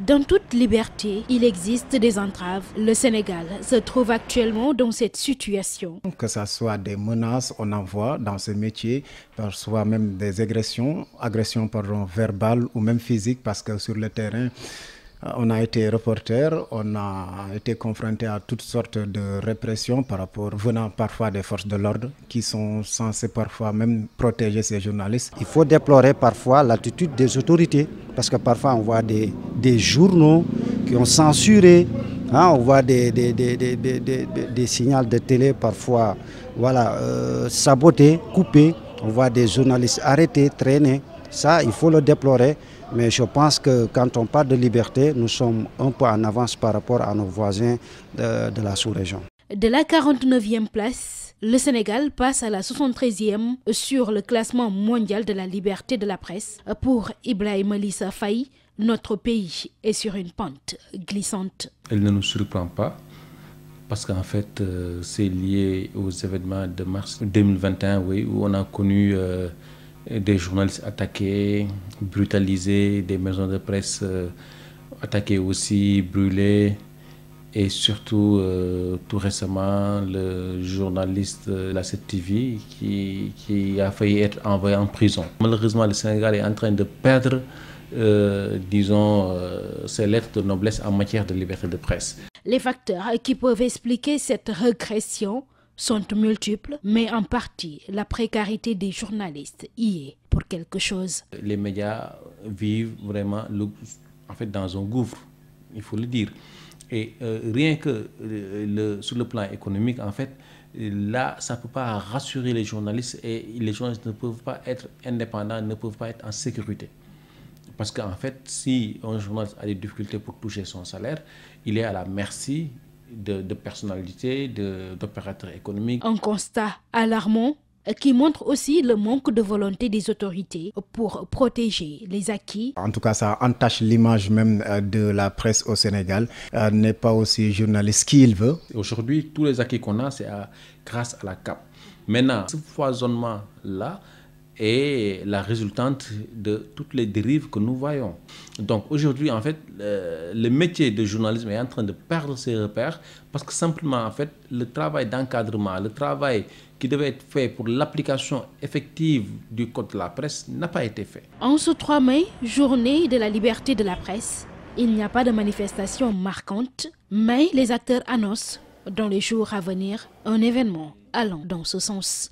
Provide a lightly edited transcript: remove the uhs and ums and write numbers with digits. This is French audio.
Dans toute liberté, il existe des entraves. Le Sénégal se trouve actuellement dans cette situation. Que ce soit des menaces, on en voit dans ce métier, parfois même des agressions verbales ou même physiques, parce que sur le terrain, on a été reporter, on a été confronté à toutes sortes de répressions venant parfois des forces de l'ordre qui sont censées parfois même protéger ces journalistes. Il faut déplorer parfois l'attitude des autorités parce que parfois on voit des journaux qui ont censuré, on voit des signaux de télé parfois sabotés, coupés, on voit des journalistes arrêtés, traînés. Ça, il faut le déplorer. Mais je pense que quand on parle de liberté, nous sommes un peu en avance par rapport à nos voisins de la sous-région. De la 49e place, le Sénégal passe à la 73e sur le classement mondial de la liberté de la presse. Pour Ibrahima Lissa Faye, notre pays est sur une pente glissante. Elle ne nous surprend pas parce qu'en fait, c'est lié aux événements de mars 2021, où on a connu des journalistes attaqués, brutalisés, des maisons de presse attaquées aussi, brûlées, et surtout tout récemment le journaliste de la 7TV qui a failli être envoyé en prison. Malheureusement, le Sénégal est en train de perdre, ses lettres de noblesse en matière de liberté de presse. Les facteurs qui peuvent expliquer cette régression sont multiples, mais en partie, la précarité des journalistes y est pour quelque chose. Les médias vivent vraiment dans un gouffre, il faut le dire. Et rien que sur le plan économique, en fait, là, ça ne peut pas rassurer les journalistes et les journalistes ne peuvent pas être indépendants, ne peuvent pas être en sécurité. Parce qu'en fait, si un journaliste a des difficultés pour toucher son salaire, il est à la merci de personnalités, d'opérateurs économiques. Un constat alarmant qui montre aussi le manque de volonté des autorités pour protéger les acquis. En tout cas, ça entache l'image même de la presse au Sénégal. N'est pas aussi journaliste qu'il veut. Aujourd'hui, tous les acquis qu'on a, c'est grâce à la CAP. Maintenant, ce foisonnement-là est la résultante de toutes les dérives que nous voyons. Donc aujourd'hui, en fait, le métier de journalisme est en train de perdre ses repères parce que simplement, en fait, le travail d'encadrement, le travail qui devait être fait pour l'application effective du code de la presse n'a pas été fait. En ce 3 mai, journée de la liberté de la presse, il n'y a pas de manifestation marquante, mais les acteurs annoncent dans les jours à venir un événement allant dans ce sens.